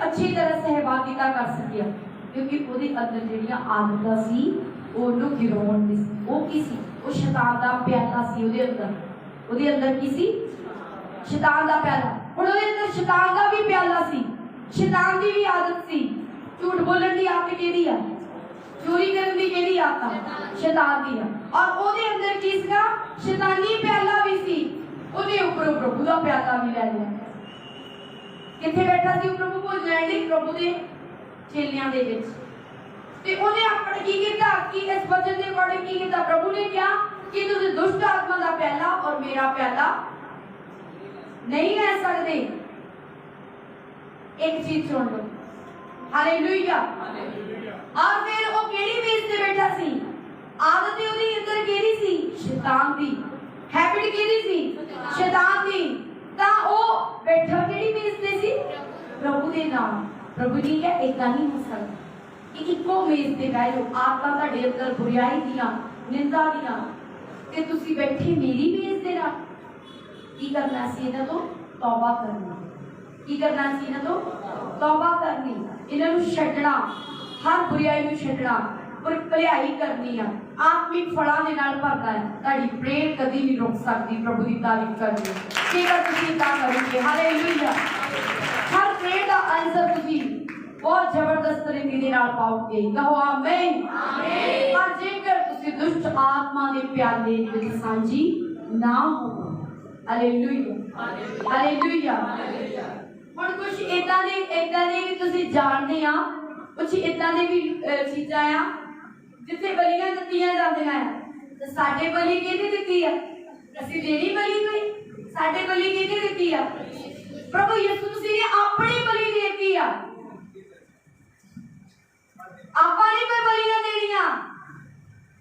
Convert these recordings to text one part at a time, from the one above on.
अच्छी तरह सहभागिता कर सकिया, क्योंकि ਉਹਦੇ अंदर ਜਿਹੜੀਆਂ ਆਦਤਾਂ ਸੀ ਉਹਨੂੰ ਗਿਰਾਉਣ ਦੀ ਸੀ। ਉਹ ਕੀ ਸੀ? ਉਹ ਸ਼ੈਤਾਨ ਦਾ ਪਿਆਲਾ ਸੀ। ਉਹਦੇ ਅੰਦਰ ਕੀ ਸੀ? शैतान का प्याला। हुण ਉਹਦੇ अंदर शैतान का भी प्याला सी, शैतान की भी आदत सी। झूठ बोलण की आदत किहदी आ? चोरी करन की किहदी आदत? शैतान की आ। और ਉਹਦੇ अंदर की सीगा? शैतानी प्याला भी सी। ਉਹਦੇ ਉੱਪਰ प्रभु का प्याला भी ले लिया। कित्थे बैठा सी प्रभु भोज लैण लई? प्रभु दे चेलियां दे विच। ते ਉਹਨੇ अपने की कीता कि इस वचन के अकॉर्डिंग की कीता? प्रभु ने कहा कि तुसीं दुष्ट आत्मा का प्याला और मेरा प्याला नहीं ले सकते। एक चीज सुन लो, हालेलुया। और फिर वो केड़ी मेज ते बैठा सी? आदत ਉਹਦੇ अंदर केड़ी सी? शैतान दी। हैबिट केड़ी सी? शैतान दी। ਤਾਂ ਉਹ बैठा केड़ी मेज ते सी? प्रभु दे नाल। प्रभु जी क्या इदां नहीं हो सकदा कि इक्को मेज ते बैठ जाओ। आदतां ਤੁਹਾਡੇ अंदर बुराई दियां, निंदा दियां, ते तुसीं बैठे मेरी मेज ते नाल। की करना सी? इन्हां तो तौबा करनी। की करना सी? इन्हां तो तौबा करनी। इन्हां नूं छड्डना, हर बुराई नूं छड्डना और भलाई करनी है। आत्मिक फलां दे नाल भरना है। तुहाडी प्रेयर कदी नहीं रुक सकदी प्रभु दी तारीफ करनी। जेकर तुसीं इदां करोगे, हालेलुया, हर प्रेयर दा आंसर तुसीं बहुत जबरदस्त तरीके दे नाल पाओगे। कहो आमीन। आमीन। पर जेकर तुसीं दुष्ट आत्मा दे प्याले विच सांझी ना हो, हालेलुया, हालेलुया। हुण कुछ इदां दे भी तुसीं जाणदे आ, कुछ इदां दे भी चीज़ां आ जिथे बलियां दित्तियां जांदियां आ। ते साडे बलि किहने दित्ती आ? असीं देनी बलि कोई? साडे बलि किहने दित्ती आ? प्रभु यीशु मसीह ने अपनी बलि देती आ। आपां नहीं कोई बलियां देनियां।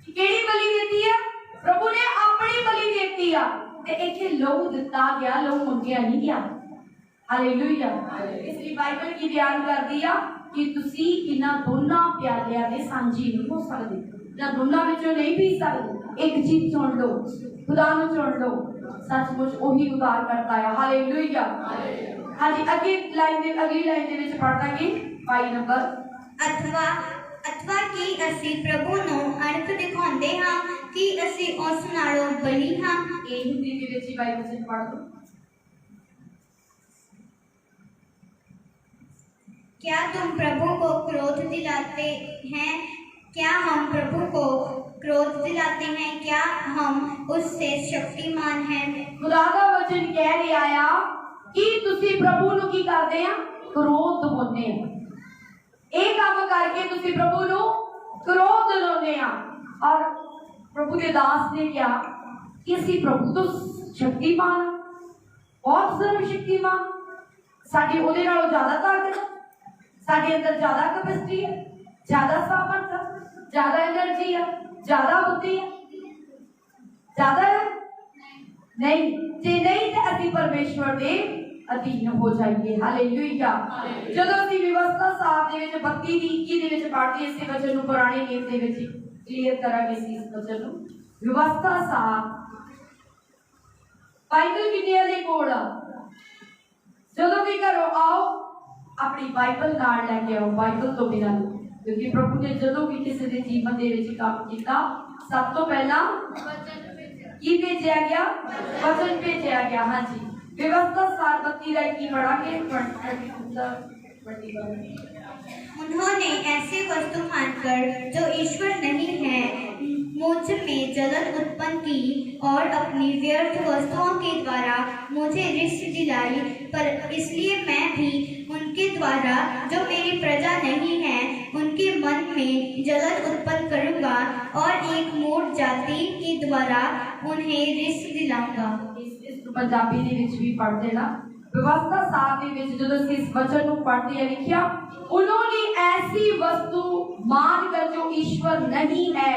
किहड़ी बलि देती आ? प्रभु ने अपनी बलि देती आ। ते इत्थे लहू दिता गया, लहू मंगिया नहीं गया। हालेलुया। इसलिए बाइबल की बयान करदी आ कि तुसी इन्हां दोनों प्यालियां दे सांझी नहीं हो सकदे, इन्हां दोनों विचों नहीं पी सकदे। एक चीज सुन लो, खुदा नूं सुन लो, सचमुच ओही उद्धार करता है। हालेलुया। हाँ जी, अगली लाइन दे विच पढ़दा कि 22 नंबर। अथवा कि असी प्रभु नूं अणख दिखाउंदे हां कि असी उस नालों बली हां। ये हिंदी दे विच बाइबल से पढ़ दो। क्या तुम प्रभु को क्रोध दिलाते हैं? क्या हम प्रभु को क्रोध दिलाते हैं? क्या हम उससे शक्तिमान हैं? खुदा का वचन कह रहा है कि तुसी प्रभु नूं की करदे आ? क्रोध दिखाउंदे आ। एक काम करके तुसी प्रभु नूं क्रोध दिलाउंदे आ। और प्रभु के दास ने क्या कि असी प्रभु तो शक्तिमान, बहुत सर्वशक्तिमान, साडी ओहदे नालों ज्यादा ताकत, साडे अंदर ज्यादा कैपेसिटी है, ज्यादा सामर्थ, ज्यादा एनर्जी है, ज्यादा बुद्धि है, ज्यादा है नहीं। जे नहीं तो असी परमेश्वर दे अधीन हो जाएंगे। हालेलुया। जदों असी व्यवस्था साहब दे विच 32 दी 21 दे विच पढ़दे इस वचन नूं पुराने नियम दे विच क्लियर करांगे इस वचन नूं। व्यवस्था साहब बाइबल किन्ने दे कोल जदों भी घरों आओ अपनी बाइबल नाल लेके आओ, बाइबल तो बिना नहीं, क्योंकि प्रभु ने जदों भी किसी के जीवन दे विच काम किया सब तो पहला की भेजा गया? वचन भेजा गया। हाँ जी, व्यवस्था सार 32 की पढ़ांगे। उन्होंने ऐसी वस्तु मानकर जो ईश्वर नहीं है मुझ में जलन उत्पन्न की और अपनी व्यर्थ वस्तुओं के द्वारा मुझे रिश्त दिलाई। पर इसलिए मैं भी उनके द्वारा जो मेरी प्रजा नहीं है उनके मन में जलन उत्पन्न करूंगा और एक मूढ़ जाति के द्वारा उन्हें रिश्त दिलाऊंगा। पंजाबी दे विच भी पढ़ देना। व्यवस्था साहब दे विच जदों असीं इस वचन नूं पढ़दे हैं लिखिया उन्होंने ऐसी वस्तु मानकर जो ईश्वर नहीं है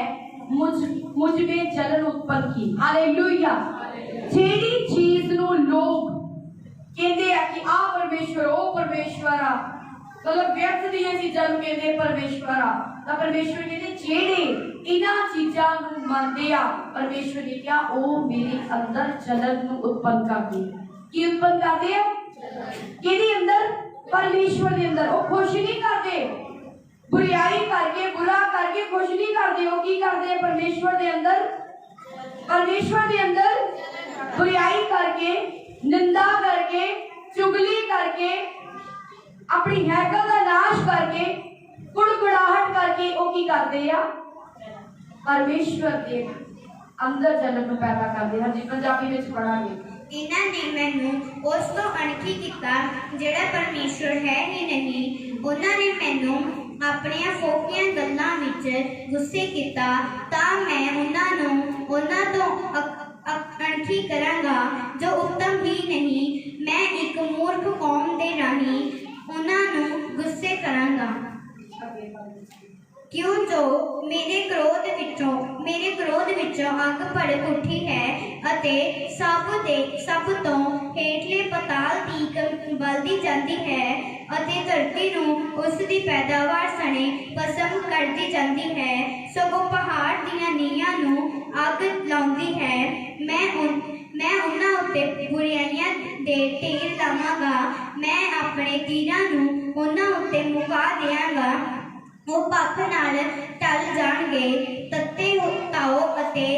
मुझ में जलन उत्पन्न की। हालेलुया। जेड़ी चीज नूं लोग कहते हैं कि आ परमेश्वर ओ परमेश्वर आ, मतलब व्यर्थ दियां चीज़ां नूं कहते परमेश्वर आ, तां परमेश्वर कहते जेड़े इन्हां चीज़ां नूं मनदे आ परमेश्वर ने क्या ओ मेरे अंदर जलन नूं उत्पन्न करदे। की उत्पन्न करदे आ? किहदे अंदर? परमेश्वर दे अंदर। अंदर वो खुश नहीं करते, बुराई करके बुरा करके खुश नहीं करते। वो की करते हैं? परमेश्वर के अंदर बुराई करके, निंदा करके, चुगली करके, अपनी हैकल का नाश करके, कुड़कुड़ाहट करके वो की करते हैं? परमेश्वर के अंदर जलन पैदा करते हैं। जी पंजाबी में पढ़ांगे। इन्हां ने मैनू उस तो अणखी किता जिहड़ा परमेश्वर है ही नहीं। उन्हां ने मैनू अपनियां फोकियां गल्लां विच गुस्से किता तां मैं उन्हां तो अणखी करांगा जो उत्तम ही नहीं। मैं एक मूर्ख कौम दे राही उन्हां नू गुस्से करांगा। क्यों जो मेरे क्रोध विचों अग भड़क उठी है अते सब तो हेठले पताल तੀਕ बलदी जाती है अते धरती नू उस दी पैदावार सने भस्म करदी जाती है। सगों पहाड़ दीयां नीहां नू अग लाउंदी है। मैं उन्हां उत्ते बुराइयां दे ढेर लावांगा। मैं अपने तीरां नू उन्हां उत्ते मुका देवांगा। वो पख नाल टल जाणगे, तत्ते ताओ अते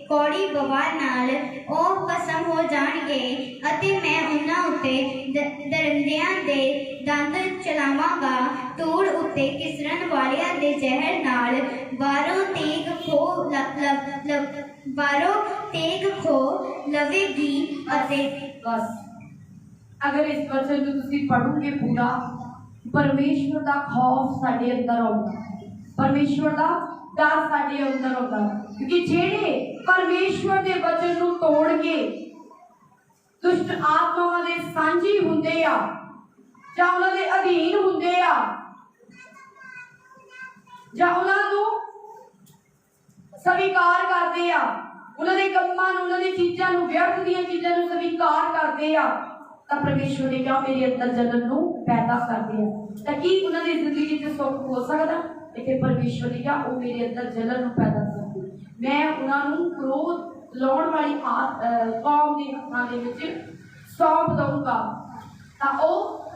कौड़ी बवा नाल ओ भस्म हो जाणगे अते मैं उन्हां उत्ते दरिंदियां दे दंद चलावांगा। धूड़ उत्ते किसरन वालियां दे जहर नाल बारों तेग खो लवेगी अते बस अगर इस वचन को तुसी पढ़ोगे पूरा, परमेश्वर का खौफ साडे अंदर आउंदा, परमेश्वर का डर साडे अंदर आउंदा। क्योंकि जेड़े परमेश्वर के वचन को तोड़ के दुष्ट आत्मावां दे सांझी हुंदे आ जां उन्हां दे अधीन हुंदे आ जां उन्हां नूं स्वीकार करदे आ, उन्हां दे कम्मां नूं, उन्हां दी चीज़ां नूं, व्यर्थ दीयां चीज़ां नूं स्वीकार करदे आ, तां परमेश्वर ने कहा मेरे अंदर जलन नूं पैदा करदे आ। तां की उन्हां दी जिंदगी च सुख हो सकदा? लेकिन परमेश्वर ने कहा वो मेरे अंदर जलन नूं पैदा करदे। मैं उन्हां नूं क्रोध लाउण वाली कौम दे हत्थां दे विच सौंप दूंगा तां ओ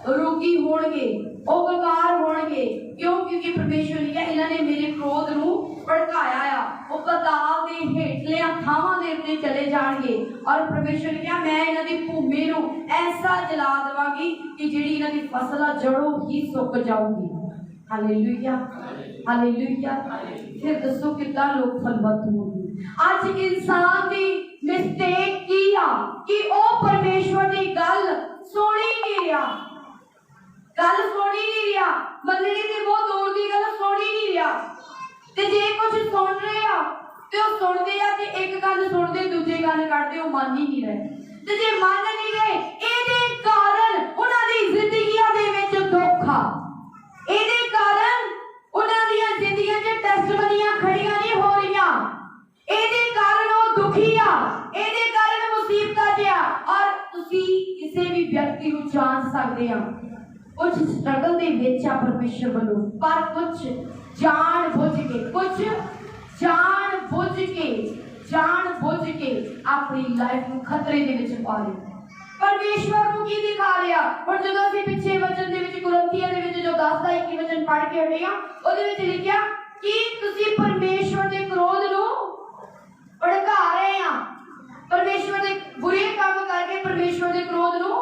रोगी होणगे, ओ बीमार होणगे। क्यों? क्योंकि परमेश्वर ने कहा इन्हां ने मेरे क्रोध नूं भड़काया आ, वो पताल दे हेठले थावां दे उत्ते चले जाणगे। और परमेश्वर ने कहा मैं इन्हां दी भूमि नूं ऐसा जला देवांगी कि जिहड़ी इन्हां दी फसल जड़ों ही सुक जाऊगी। Hallelujah, hallelujah. फिर दसो कितना लोग फलवत होंगे। आज इंसान की मिस्टेक की आ कि ओ परमेश्वर की गल सुनी नहीं रहा, गल सुनी नहीं रहा, मंडली की बहुत दूर की गल सुनी नहीं रहा। ते जे कुछ सुन रहे आ ते ओ सुनदे आ ते एक गल सुनदे दूजे गल कटदे ओ मान ही नहीं रहे। ते जे मान नहीं रहे इहदे कारण उन्हां दी जिंदगियां दे विच दुख आ, इहदे कारण उन्हां दी जिंदगियां च टेस्टमनीयां खड़ियां नहीं हो रहीआं, इहदे कारण ओ दुखी आ, इहदे कारण मुसीबतां च आ। और तुसीं किसी भी व्यक्ति को जान सकदे आ कुछ स्ट्रगल दे विच आ परमेश्वर वालों, पर कुछ जान बुझ के अपनी लाइफ को खतरे दे विच पा ले। परमेश्वर को की दिखा लिया। और जब असीं पिछे वचन दे विच कुरिन्थियां दे विच जो 10-21 वचन पढ़ के हटे आ ओदे विच लिखिया कि तुसीं परमेश्वर दे क्रोध नूं भड़का रहे आ, परमेश्वर दे बुरे काम करके परमेश्वर दे क्रोध नूं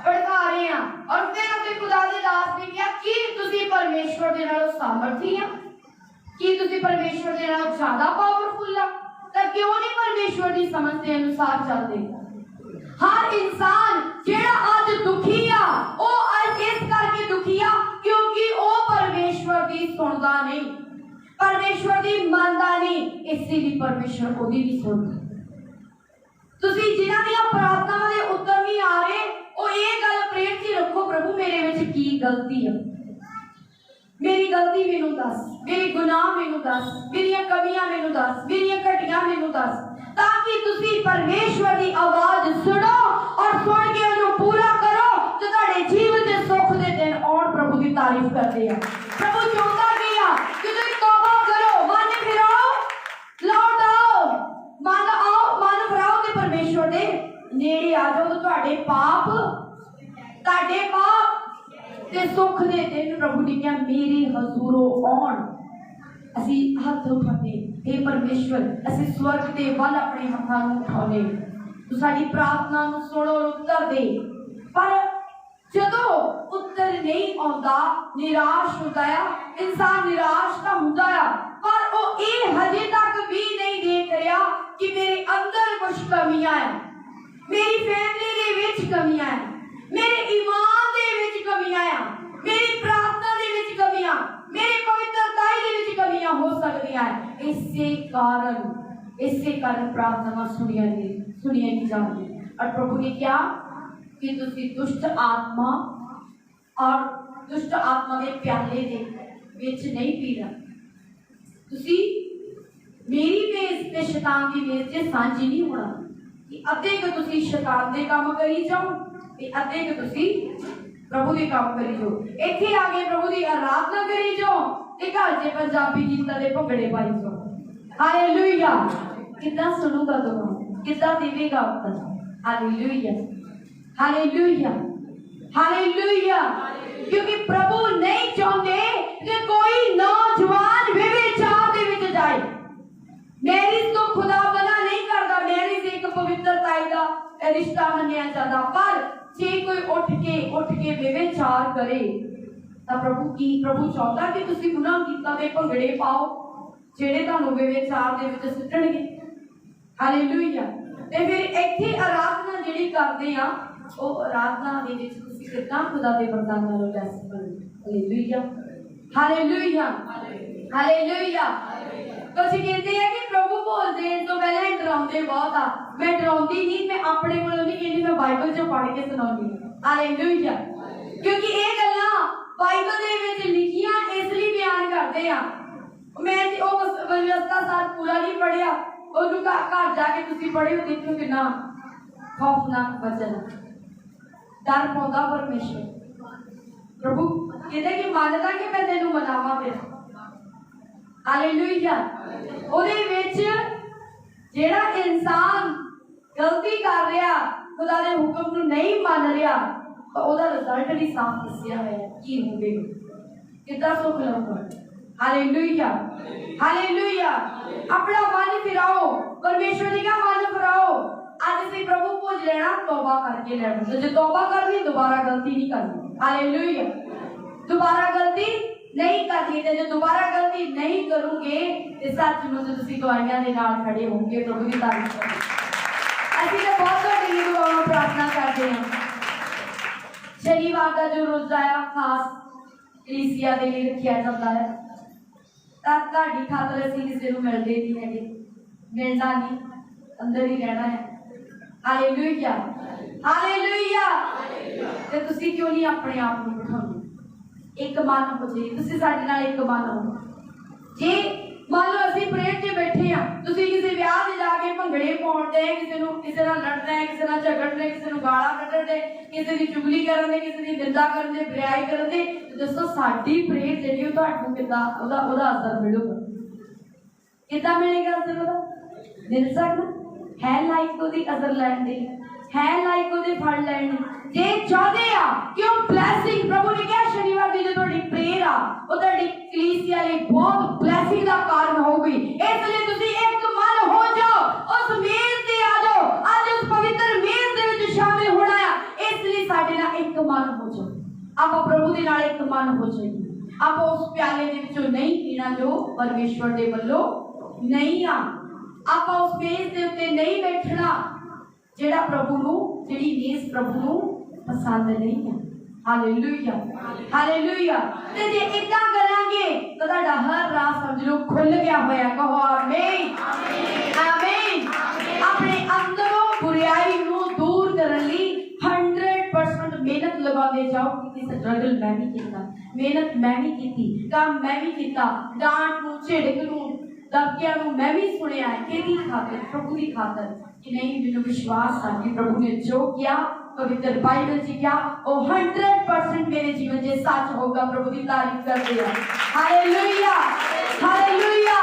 भड़का रहे आ। और फिर अपने खुदा दे दास ने कहा कि तुसीं परमेश्वर दे नालों सामर्थी आ, कि तुसीं परमेश्वर दे नालों ज्यादा पावरफुल आ, तां क्यों नहीं परमेश्वर की समझ के अनुसार चलते? हर इंसान जेड़ा आज दुखी आ ओ आज इस करके दुखी आ क्योंकि ओ परमेश्वर की सुनदा नहीं, परमेश्वर की मानदा नहीं, इसीलिए परमेश्वर ओदी भी सुनदा। तुसीं जिन्हां दी प्रार्थनावां दे उत्तर नहीं आ रहे ओ ये गल प्रेम च रखो, प्रभु मेरे विच की गलती है, मेरी गलती मैनू दस, मेरे गुनाह मैनू दस, मेरिया कमियां मैनू दस, मेरिया घटियां मैनू दस, ताकि तुसी परमेश्वर की आवाज सुनो और सुन के उन्हें पूरा करो तो तुम्हारे जीवन के सुख के दिन और प्रभु की तारीफ करते हैं। प्रभु चाहता किया कि तुम तौबा करो, मन फिराओ, लौट आओ, मन फिराओ के परमेश्वर के नेड़े आ जाओ तो तुम्हारे पाप ते सुख दे दिन प्रभु ने कहा मेरे हजूरों आउण। असी हथ उठाने हे परमेश्वर असी स्वर्ग दे वल अपने हत्थां नूं उठाउने तू साडी प्रार्थना नूं सुण और उत्तर दे। पर जदों उत्तर नहीं आउंदा निराश होंदा आ इंसान निराश तां हुंदा आ पर वो ये हजे तक भी नहीं देख रहा कि मेरे अंदर कुछ कमियां है, मेरी फैमिली दे विच कमियां है, मेरे ईमान दे विच कमियां है, मेरी प्रार्थना दे विच कमियां, मेरी पवित्रताई दे विच कमियां हो सकदियां है। इसे कारण प्रार्थना सुनिया नहीं जाती। और प्रभु ने क्या कि तुसी दुष्ट आत्मा और दुष्ट आत्मा के प्याले दे विच नहीं पीना, तुसी मेरी मेज ते शैतान की मेज से सांझी नहीं होना कि अद्धे को तुसी शैतान दे काम करी जाओ ते अद्धे को तुसी प्रभु दे काम करी जाओ। इत्थे आके प्रभु दी आराधना करी जाओ ते घर च पंजाबी गीतां दे भंगड़े पाई जाओ। हालेलुया। कितना सुनूगा तुम, कितना देवेगा उत्तर। Hallelujah, hallelujah, hallelujah. क्योंकि प्रभु नहीं चाहते कि कोई नौजवान व्यभिचार दे विच जाए। मैरिज तो खुदा मना नहीं करता, मैरिज एक पवित्रताई दा रिश्ता मन्निया जाता, पर जे कोई उठ के व्यभिचार करे तो प्रभु चाहता कि तुसी गुनाह कीता दे भंगड़े पाओ जेड़े तुहानू व्यभिचार दे विच सुट्टणगे। हालेलुया। ते फिर इत्थे आराधना जेड़ी करदे आ ओ आराधना दे विच तुसी कितना खुदा दे वरदान नालों लैस बनो। Hallelujah, hallelujah, hallelujah. कुछ कहते हैं कि प्रभु बोल देने तो पहले डराउंदे बहुत आ। मैं डराउंदी नहीं, मैं अपने कोलों नहीं कहनी, मैं बाइबल चों पढ़ के सुनाउंदी। हालेलुया। क्योंकि ये गल्लां बाइबल दे विच लिखियां इसलिए बयान करदे आ। मैं ओ व्यवस्था सार पूरा नहीं पढ़िया, ओनू घर जाके तुसी पढ़ियो देखियो कितना खौफनाक वचन, डर पाउंदा परमेश्वर। प्रभु कहते कि मानदा कि मैं तेनू मनावा फिर। हालेलुया। ओदे विच जेड़ा इंसान गलती कर रहा खुदा दे हुक्म नू नहीं मान रहा तो ओदा रिजल्ट भी साफ दस्सिया होया की होवेगा, कितना सुख लऊगा। Hallelujah, hallelujah. अपना मन फिराओ, परमेश्वर जी का मन फिराओ। आज से प्रभु पूज लेना, तौबा करके लेना। तो जो तौबा करनी दोबारा गलती नहीं करनी। हालेलुया। दोबारा गलती नहीं करनी, तो जो दोबारा गलती नहीं करोगे तो सच में तो तुसी गवाहियां दे नाल खड़े होंगे प्रभु की तारीफ करो। ਅਸੀਂ तो बहुत बड़ी दुआओं प्रार्थना करते हैं। शनिवार का जो रोजा है खास कलीसिया के लिए रखा जाता है। ਤੁਹਾਡੀ ਖਾਤਰ ਅਸੀਂ ਕਿਸੇ ਨੂੰ ਮਿਲਦੇ ਨਹੀਂ ਹੈਗੇ, ਮਿਲਣਾ ਨਹੀਂ, ਅੰਦਰ ਹੀ ਰਹਿਣਾ ਹੈ। Hallelujah, hallelujah. ਤੇ ਤੁਸੀਂ ਕਿਉਂ ਨਹੀਂ ਆਪਣੇ ਆਪ ਨੂੰ ਬਿਠਾਉਂਦੇ? ਇੱਕ ਮਨ ਹੋ ਜਾਏ, ਤੁਸੀਂ ਸਾਡੇ ਨਾਲ ਇੱਕ ਮਨ ਹੋ। ਜੇ ਮੰਨ ਲਓ ਅਸੀਂ ਪ੍ਰੇਅਰ 'ਚ ਬੈਠੇ ਆ, ਤੁਸੀਂ ਕਿਸੇ ਵਿਆਹ 'ਚ ਜਾ ਕੇ ਭੰਗੜੇ ਪਾਉਣ ਦੇ, ਕਿਸੇ ਨਾਲ ਲੜਨਾ ਹੈ, ਕਿਸੇ ਨਾਲ ਝਗੜਨਾ ਹੈ, ਕਿਸੇ ਨੂੰ ਗਾਲਾਂ ਕੱਢਣ ਦੇ, ਕਿਸੇ ਦੀ ਚੁਗਲੀ ਕਰਨ ਦੇ, ਕਿਸੇ ਦੀ ਨਿੰਦਾ ਕਰਨ ਦੇ, ਬੁਰਾਈ ਕਰਨ ਦੇ, ਦੱਸੋ ਸਾਡੀ ਪ੍ਰੇਅਰ ਜਿਹੜੀ ਉਹ ਤੁਹਾਨੂੰ ਕਿੱਦਾਂ ਉਹਦਾ ਅਸਰ ਮਿਲੂਗਾ? ਕਿੱਦਾਂ ਮਿਲੇਗਾ ਅਸਰ ਉਹਦਾ? ਮਿਲ ਸਕਦਾ ਹੈ ਲਾਇਕ ਉਹਦੀ ਅਸਰ ਲੈਣ ਦੀ, है लाइक ਉਹਦੇ ਫੜ ਲੈਣ ਜੇ ਚਾਹਦੇ ਆ ਕਿ ਉਹ ਬਲੇਸਿੰਗ ਪ੍ਰਭੂ ਨੇ ਕਿਹਾ ਸ਼ਨੀਵਾਰ ਦੀ ਜੋ ਤੁਹਾਡੀ ਪ੍ਰੇਅਰ ਆ ਉਹ ਤੁਹਾਡੀ ਕਲੀਸਿਆ ਲਈ ਬਹੁਤ ਬਲੇਸਿੰਗ ਦਾ ਕਾਰਨ ਹੋਊਗੀ। ਇਸ ਲਈ ਤੁਸੀਂ ਇੱਕ ਮਨ ਹੋ ਜਾਓ, ਉਸ ਮੇਜ਼ ਤੇ ਆ ਜਾਓ, ਅੱਜ ਉਸ ਪਵਿੱਤਰ ਮੇਜ਼ ਦੇ ਵਿੱਚ ਸ਼ਾਮਿਲ ਹੋਣਾ ਆ। ਇਸ ਲਈ ਸਾਡੇ ਨਾਲ ਇੱਕ ਮਨ ਹੋ ਜਾਓ, ਆਪਾਂ ਪ੍ਰਭੂ ਦੇ ਨਾਲ ਇੱਕ ਮਨ ਹੋ ਜਾਈਏ। ਆਪਾਂ ਉਸ ਪਿਆਲੇ ਦੇ ਵਿੱਚੋਂ ਨਹੀਂ ਪੀਣਾ ਜੋ ਪਰਮੇਸ਼ਵਰ ਦੇ ਵੱਲੋਂ ਨਹੀਂ ਆ। ਆਪਾਂ ਉਸ ਮੇਜ਼ ਦੇ ਉੱਤੇ ਨਹੀਂ ਬੈਠਣਾ ਜਿਹੜਾ ਪ੍ਰਭੂ ਨੂੰ, ਜਿਹੜੀ ਮੇਜ਼ ਪ੍ਰਭੂ ਨੂੰ ਪਸੰਦ ਨਹੀਂ ਹੈ। Hallelujah, hallelujah. ਤੇ ਜੇ ਇਦਾਂ ਕਰਾਂਗੇ ਤਾਂ ਤੁਹਾਡਾ ਹਰ ਰਾਹ ਸਮਝ ਲਓ ਖੁੱਲ ਗਿਆ ਹੋਇਆ। ਕਹੋ ਆਮੀਨ, ਆਮੀਨ। ਆਪਣੇ ਅੰਦਰੋਂ ਬੁਰਾਈ ਨੂੰ ਦੂਰ ਕਰਨ ਲਈ 100% ਮਿਹਨਤ ਲਗਾਉਂਦੇ ਜਾਓ। ਕਿ ਸਟਰਗਲ ਮੈਂ ਵੀ ਕੀਤਾ, ਮਿਹਨਤ ਮੈਂ ਵੀ ਕੀਤੀ, ਕੰਮ ਮੈਂ ਵੀ ਕੀਤਾ, ਡਾਂਟ ਨੂੰ, ਝਿੜਕ ਨੂੰ, ਦਬਕਿਆਂ ਨੂੰ ਮੈਂ ਵੀ ਸੁਣਿਆ। ਕਿਹਦੀ ਖਾਤਰ? ਪ੍ਰਭੂ ਦੀ ਖਾਤਰ। कि नहीं मैंने विश्वास था कि प्रभु ने जो किया पवित्र बाइबल जी क्या वो 100% मेरे जीवन से सच होगा। प्रभु की तारीफ करते हैं। Hallelujah, hallelujah.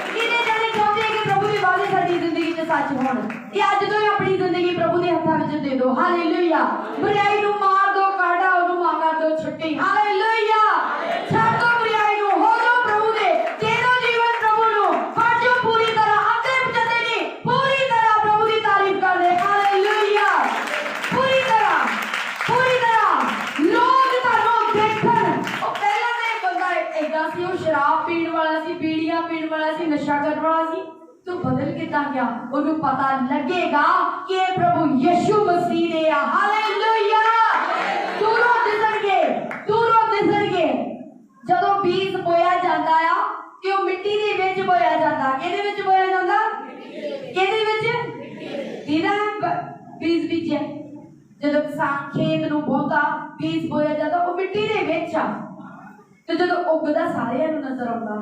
कितने जने चाहते हैं कि प्रभु की वादे साडी जिंदगी में सच होण? ये आज तो अपनी जिंदगी प्रभु के हत्थां विच दे दो। हालेलुया। बुराई नूं मार दो, काढ़ा ओनूं मार दो, छुट्टी। नशा करने वाला सी तो बदल कितना गया उन्हें पता लगेगा कि ये प्रभु यीशु मसीह ने हालेलुया दूरों दिसणगे जदों बीज बोया जाता है कि वो मिट्टी दे विच बोया जाता किहदे विच बोया जाता किहदे विच तेरा बीज बीज है जदों किसान खेत नूं बोंदा बीज बोया जाता वो मिट्टी दे विच आ ते जदों उगदा सारिਆਂ ਨੂੰ नजर आउंदा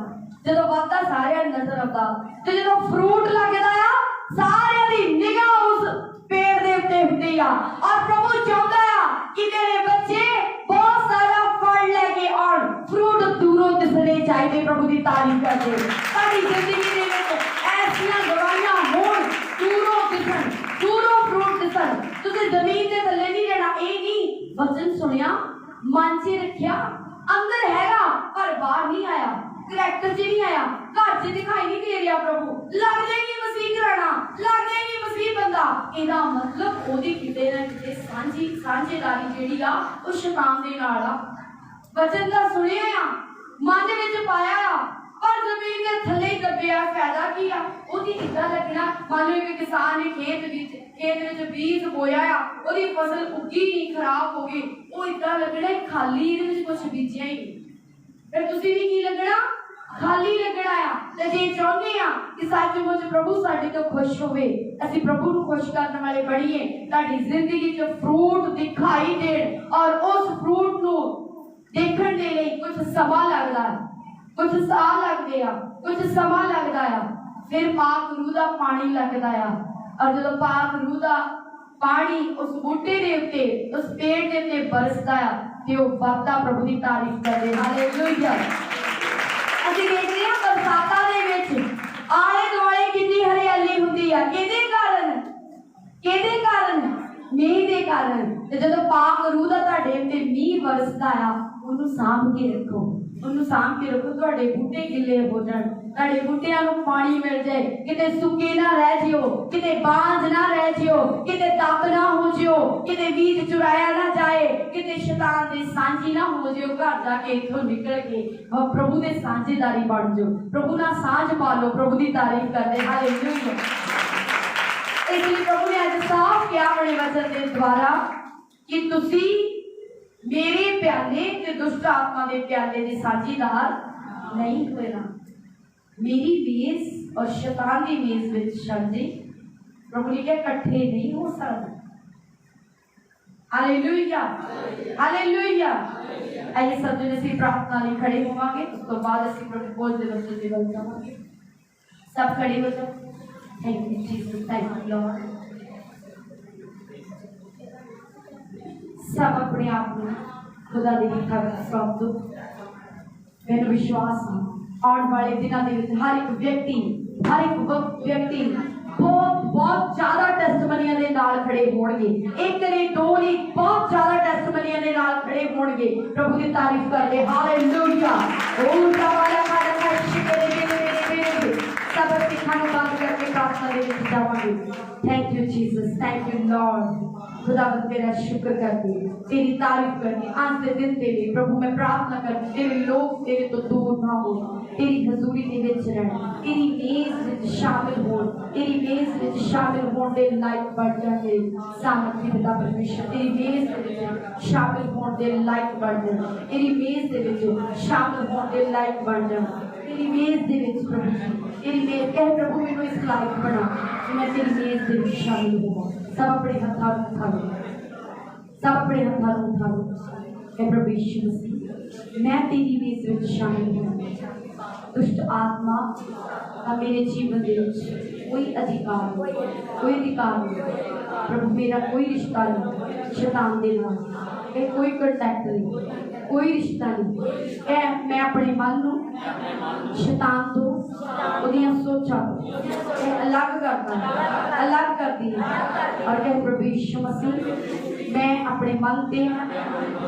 जदों वादा सारिਆਂ ਨੂੰ नजर आउंदा ते जदों फ्रूट लगदा आ सारिਆਂ दी निगाह उस पेड़ दे उत्ते हुंदी आ और प्रभु चाहुंदा आ कि मेरे बच्चे बहुत सारा फल लेके आउण फ्रूट दूरों दिसणे चाहिए प्रभु दी तारीफ करदे साडी जिंदगी दे विच ऐसियां गवाहियां होण दूरों दिसण दूरों फ्रूट दिसण तुसीं जमीन दे थल्ले नहीं रहना ए नहीं वचन सुनिया मन च रखिया अंदर हैगा पर बाहर नहीं आया करैक्टर च नहीं आया घर च दिखाई नहीं दे रहा प्रभु लग जाएगी मसीह कराना लग जाएगी मसीह बंदा ਇਹਦਾ मतलब ਉਹਦੀ ਕਿਤੇ ਨਾ ਕਿਤੇ ਸਾਂਝੇਦਾਰੀ ਜਿਹੜੀ ਆ ਉਹ ਸ਼ੈਤਾਨ ਦੇ ਨਾਲ ਆ ਵਚਨ ਦਾ ਸੁਣਿਆ ਆ ਮਨ ਦੇ ਵਿੱਚ ਪਾਇਆ ਆ ਪਰ ਜ਼ਮੀਨ ਦੇ ਥੱਲੇ ਹੀ ਦੱਬਿਆ ਫਾਇਦਾ ਕੀ ਆ ਉਹਦੀ ਇੱਦਾਂ ਲੱਗਣਾ ਮੰਨ ਲਓ ਕਿ ਕਿਸਾਨ ਨੇ ਖੇਤ ਵਿੱਚ ਬੀਜ ਬੋਇਆ ਆ ਉਹਦੀ ਫਸਲ ਉੱਗੀ ਨਹੀਂ ਖਰਾਬ ਹੋ ਗਈ ਉਹ ਇੱਦਾਂ ਲੱਗਣਾ ਖਾਲੀ ਇਹਦੇ ਵਿੱਚ ਕੁਝ ਬੀਜਿਆ ਹੀ ਨਹੀਂ ਫਿਰ ਤੁਸੀਂ ਵੀ ਕੀ ਲੱਗਣਾ ਖਾਲੀ ਲੱਗਣਾ ਆ ਤੇ ਜੇ ਚਾਹੁੰਦੇ ਆ ਕਿ ਸੱਚਮੁੱਚ ਪ੍ਰਭੂ ਸਾਡੇ ਤੋਂ ਖੁਸ਼ ਹੋਵੇ ਅਸੀਂ ਪ੍ਰਭੂ ਨੂੰ ਖੁਸ਼ ਕਰਨ ਵਾਲੇ ਬਣੀਏ ਤੁਹਾਡੀ ਜ਼ਿੰਦਗੀ 'ਚ ਫਰੂਟ ਦਿਖਾਈ ਦੇਣ ਔਰ ਉਸ ਫਰੂਟ ਨੂੰ ਦੇਖਣ ਦੇ ਲਈ ਕੁਝ ਸਮਾਂ ਲੱਗਦਾ ਹੈ कुछ साल लगते आ कुछ समा लगता है फिर पाक रूह का पानी लगता है और जो पाक रूह का पानी उस बूटे के उत्ते उस पेड़ के उत्ते बरसता है ते वो वादा प्रभु की तारीफ करते हालेलुया ਅਸੀਂ ਦੇਖਦੇ ਹਾਂ ਬਰਸਾਤਾਂ ਦੇ ਵਿੱਚ ਆਲੇ ਦੁਆਲੇ ਕਿੰਨੀ ਹਰਿਆਲੀ ਹੁੰਦੀ ਆ ਕਿਹਦੇ ਕਾਰਨ ਮੀਂਹ ਦੇ ਕਾਰਨ ਤੇ ਜਦੋਂ ਪਾਕ रूह ਦਾ ਤੁਹਾਡੇ ਉੱਤੇ ਮੀਂਹ ਵਰਸਦਾ ਆ ਉਹਨੂੰ ਸਾਂਭ ਕੇ ਰੱਖੋ ਉਹਨੂੰ ਸਾਂਭ ਕੇ ਰੱਖੋ ਤੁਹਾਡੇ ਬੂਟੇ ਗਿੱਲੇ ਹੋ ਜਾਣ ਤੁਹਾਡੇ ਬੂਟਿਆਂ ਨੂੰ ਪਾਣੀ ਮਿਲ ਜਾਏ ਕਿਤੇ ਸੁੱਕੇ ਨਾ ਰਹਿ ਜਿਓ ਕਿਤੇ ਬਾਂਝ ਨਾ ਰਹਿ ਜਿਓ ਕਿਤੇ ਤਪ ਨਾ ਹੋ ਜਿਓ ਕਿਤੇ ਬੀਜ ਚੁਰਾਇਆ ਨਾ ਜਾਏ ਕਿਤੇ ਸ਼ੈਤਾਨ ਦੇ ਸਾਂਝੀ ਨਾ ਹੋ ਜਿਓ ਘਰ ਜਾ ਕੇ ਇੱਥੋਂ ਨਿਕਲ ਕੇ ਪ੍ਰਭੂ ਦੇ ਸਾਂਝੇਦਾਰੀ ਬਣ ਜਾਓ ਪ੍ਰਭੂ ਨਾਲ ਸਾਂਝ ਪਾ ਲਓ ਪ੍ਰਭੂ ਦੀ ਤਾਰੀਫ ਕਰਦੇ ਹਾਲੇਲੂਇਆ ਇਸ ਲਈ ਪ੍ਰਭੂ ਨੇ ਅੱਜ ਸਾਫ਼ ਕਿਹਾ ਆਪਣੇ ਵਚਨ ਦੇ ਦੁਆਰਾ ਕਿ ਤੁਸੀਂ मेरे प्याले ते दुष्ट आत्मा दे प्याले दे साझीदार नहीं होएगा मेरी मेज और शैतान दी मेज विच शांति प्रभु ने कहा इकट्ठे नहीं हो सकते हालेलुया हालेलुया आइए सब जने से प्रार्थना लिए खड़े होवांगे उस तो बाद ਅਸੀਂ प्रभु बोल दे वचन ਦੀ ਗੱਲ ਕਰਾਂਗੇ सब खड़े हो जाओ thank you Jesus thank you Lord सब अपने आप में खुदा दे लिखा सौंप दो मैंने विश्वास है आने वाले दिनों के विच हर एक व्यक्ति बहुत ज्यादा टेस्टमनियां दे नाल खड़े होणगे एक नहीं दो नहीं बहुत ज्यादा टेस्टमनियां दे नाल खड़े होणगे प्रभु की तारीफ करदे हालेलुया ओ वाला खादा शिकरे सब सिखाने बात करके प्रार्थना दे विच जावांगे thank you Jesus thank you Lord खुदावंद तेरा शुक्र करती तेरी तारीफ करती आज के दिन तेरे प्रभु मैं प्रार्थना करती तेरे लोग तेरे तो दूर ना हो तेरी हजूरी दे विच रहना तेरी मेज विच शामिल हो तेरी मेज विच शामिल होने दे लायक बन जाए सामर्थी पिता परमेश्वर तेरी मेज दे विच शामिल होने दे लायक बन जाए तेरी मेज दे विच शामिल होने दे लायक बन जाए तेरी मेज दे विच प्रभु तेरी मेज कह प्रभु मैनू इस लायक बना कि मैं तेरी मेज दे विच शामिल होवां सब अपने हत्थां उठा लो सब अपने हत्थां उठा लो प्रभु यीशु मसीह मैं तेरी मेज विच शामिल हूं दुष्ट आत्मा का मेरे जीवन दे विच कोई अधिकार नहीं प्रभु मेरा कोई रिश्ता नहीं शैतान दे नाल कोई कांटेक्ट नहीं कोई रिश्ता नहीं मैं अपने मन नूं शैतान तो ओदियां सोचां अलग करती और कह प्रभु यीशु मसीह मैं अपने मन ते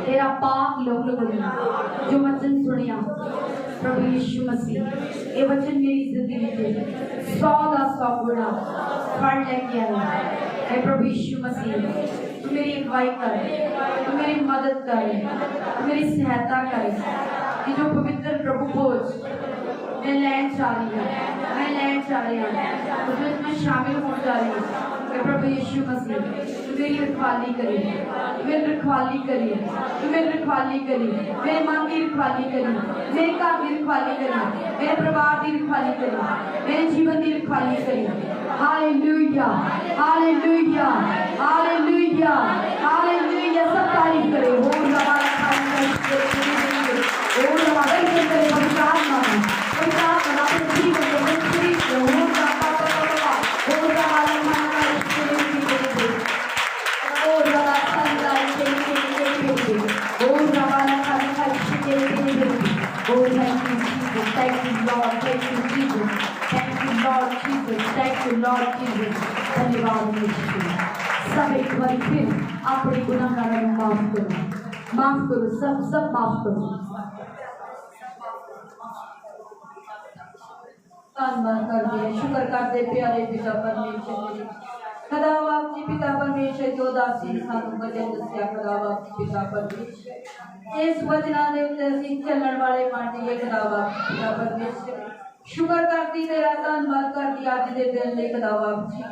तेरा पाक लहू लगाऊंगा जो वचन सुनिया प्रभु यीशु मसीह ये वचन मेरी जिंदगी में 100 का 100 गुना फल लेके आया है प्रभु यीशु मसीह तू मेरी अगुवाई कर तू मेरी मदद कर तू मेरी सहायता कर कि जो पवित्र प्रभु भोज मैं लैंड जा रही हूँ, मैं लैंड जा रही हूँ, उसमें मैं शामिल होने जा रही हूँ। प्रभु यीशु मसीह मेरी रखवाली करिए, मेरी रखवाली करिए, मेरी रखवाली करिए, मेरे मन की रखवाली करिए, मेरे घर की रखवाली करिए, मेरे परिवार की रखवाली करिए, मेरे जीवन की रखवाली करिए। Hallelujah, hallelujah, hallelujah, hallelujah. सब तारीफ करें। हो रहा है ओ रहा है करे पवित्र आत्मा अपने जीवन में फ्री हो रहा हो रहा है Oh, thank you, Jesus. Thank you, Lord. Thank you, Jesus. Thank you, Lord Jesus. Thank you, Lord Jesus. धन्यवाद यीशु। सब एक बार फिर अपने गुनाहगारों को माफ करो, सब माफ करो। धन्यवाद कर दिया, शुक्र करते प्यारे पिता परमेश्वर। खुदावंद जी पिता परमेश्वर जो दासी सानू वचन दस्या खुदावंद जी पिता परमेश्वर इस वचना दे उत्ते असीं चलण वाले बन जाइए खुदावंद जी पिता परमेश्वर। शुक्र करती तेरा धन्यवाद करती अज दे दिन लई खुदावंद जी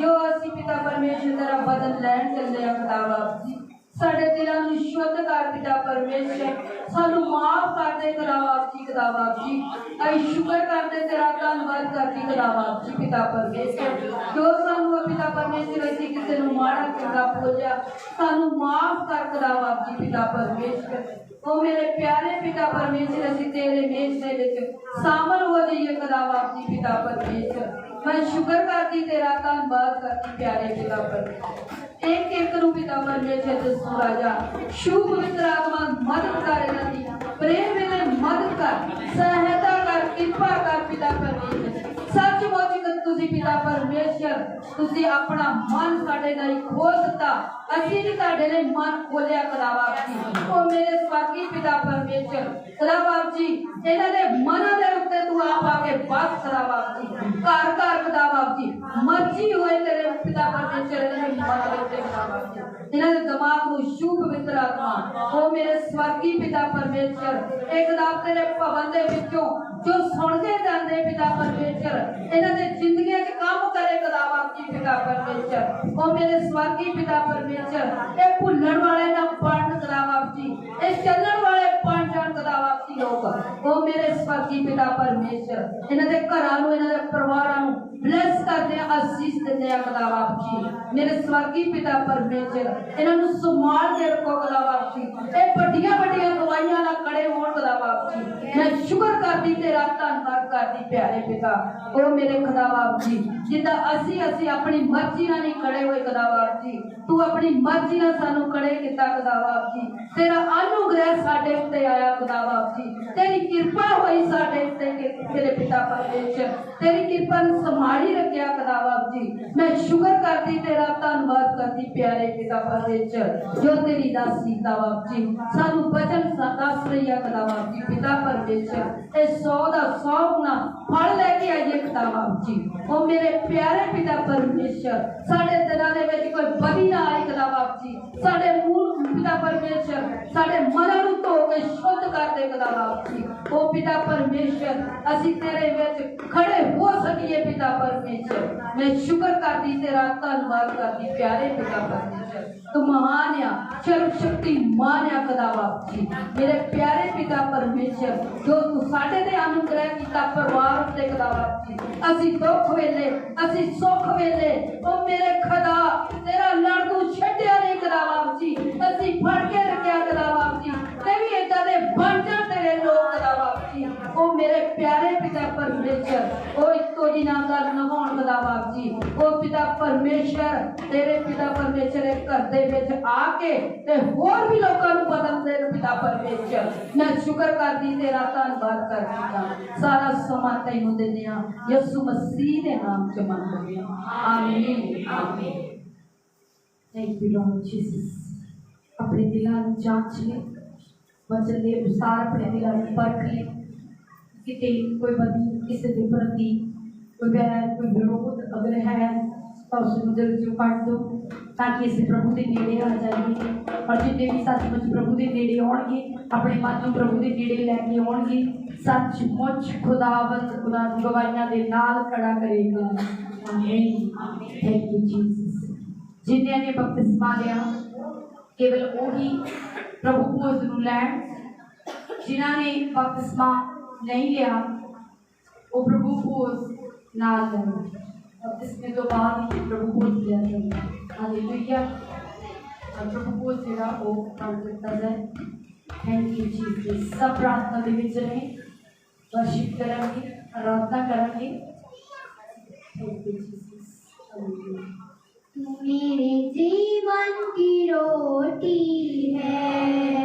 जो असीं पिता परमेश्वर तेरा बदन लैण चले खुदावंद जी साडे दिलां नूं शुद्ध कर पिता परमेश्वर सानू माफ कर दे खुदावंद जी असीं शुक्र करते तेरा धन्यवाद करती खुदावंद जी पिता परमेश्वर जो सानू पिता परमेश्वर असीं किसी नूं माड़ा चंगा बोलिया सानू माफ कर खुदावंद जी पिता परमेश्वर। ओ मेरे प्यारे पिता परमेश्वर असीं तेरे मेज दे विच शामिल हो जाइए खुदावंद जी पिता परमेश्वर। मैं शुक्र करती तेरा धन्यवाद करती प्यारे पिता परमेश्वर। एक एक नूं पिता परमेश्वर दसू राजा शुभ पवित्र आत्मा मदद कर इन्हां दी प्रेम वेले मदद कर सहायता कर कृपा कर पिता परमेश्वर। सचमुच तुसीं पिता परमेश्वर तुसीं अपना मन साडे नाल खोल दिता असीं भी तुहाडे लई मन खोलिया खुदावंद जी। ओ मेरे स्वर्गी पिता परमेश्वर खुदावंद जी इन्हां दे मनां दे उत्ते तू आप आके बस खुदावंद जी घर घर खुदावंद जी मर्जी होए तेरे पिता परमेश्वर इन्हां दे मनां दे उत्ते खुदावंद जी इन्हां दे दिमाग नूं शुभ पवित्र आत्मा ओ मेरे स्वर्गी पिता परमेश्वर एक दाब तेरे भवन दे विचों जो सुनते जाते पिता परमेश्वर इन्हां दे जिंदगी च काम करे खुदावंद जी पिता परमेश्वर। ओ मेरे स्वर्गी पिता परमेश्वर ए भुल्लण वाले ना बन खुदावंद जी ए चलण वाले बन जाण खुदावंद जी लोग। ओ मेरे स्वर्गी पिता परमेश्वर इन्हां दे घरां नूं इन्हां दे परिवारां नूं ब्लेस करदे आशीष दिंदे आ खुदावंद जी। मेरे स्वर्गी पिता परमेश्वर इन्हां नूं संभाल के रखो खुदावंद जी ए बड़ियां बड़ियां दवाइयां नाल खड़े होण खुदावंद जी। मैं शुक्र करदी तेरा धन्यवाद करदी प्यारे पिता। ओ मेरे खुदावंद जी जिद्दां असीं अपनी मर्जी नाल नहीं खड़े होए खुदावंद जी तू अपनी मर्जी नाल सानू खड़े कीता खुदावंद जी। तेरा अनुग्रह साडे उत्ते आया खुदावंद जी तेरी कृपा होई साडे उत्ते तेरे पिता परमेश्वर तेरी कृपा नूं संभाली रखिया खुदावंद जी। मैं शुक्र करदी तेरा धन्यवाद करदी प्यारे पिता परमेश्वर जो तेरी दासी खुदावंद जी सानू वचन दस रही है खुदावंद जी पिता परमेश्वर ए 100 दा 100 गुना फल लेके आइए खुदावंद जी। ओ मेरे प्यारे पिता परमेश्वर साडे दिलां दे विच कोई बदी ना आए खुदावंद जी साडे मूल पिता परमेश्वर साडे मनां नूं धो के शुद्ध कर दे खुदावंद जी। ओ पिता परमेश्वर असीं तेरे विच खड़े हो सकीए पिता परमेश्वर। मैं शुक्र करदी तेरा धन्यवाद करदी प्यारे पिता परमेश्वर तू महान आ सर्वशक्तिमान आ खुदावंद जी। मेरे प्यारे पिता परमेश्वर जो तू साडे ते अनुग्रह कीता परिवार उत्ते खुदावंद जी असीं दुख वेले असीं सुख वेले ओ मेरे खुदा तेरा लड़ तू छड्डिया नहीं खुदावंद जी असीं फड़ के रखिया खुदावंद जी ते भी इदां दे बन जा तेरे लोग खुदावंद जी। ओ मेरे प्यारे पिता परमेश्वर ओ इको जी ना गल न होण खुदावंद जी। ओ पिता परमेश्वर तेरे पिता परमेश्वर घर दे विच आके ते होर भी लोकां नूं बदल दे पिता परमेश्वर। मैं शुक्र करदी तेरा धन्यवाद करदी सारा समा तैनूं दिंदे आ यीशु मसीह दे नाम च मंगदे आ आमीन आमीन। Thank you Lord Jesus. अपने दिलां नूं जांच ले वचन दे अनुसार अपने दिलां नूं परख ले किते कोई बदी किसी दे प्रति कोई बैर कोई विरोध अगर है तो उसको जल्दी काट दो ताकि इस प्रभु के नेड़े आ जाइए और जितने भी सचमुच प्रभु के नेड़े आउणगे अपने मन को प्रभु के नेड़े लैके आउणगे सचमुच खुदावंद खुदा गवाहियां दे नाल खड़ा करेगा। आमीन। Thank you Jesus. जिन्हें ने बपतिस्मा लिया केवल वही प्रभु भोज नूं लैण, जिन्हां ने बपतिस्मा नहीं लिया वो प्रभु भोज ना लैण। बपतिस्मे तो बाद ही प्रभु भोज लिया जाए। हालेलुया। और प्रभु भोज जिहड़ा वो कर दिता जाए। Thank you Jesus. सब प्रार्थना दे विच रहें, वर्शिप करेंगे, आराधना करेंगे। Thank you Jesus. हालेलुया। मेरे जीवन की रोटी है।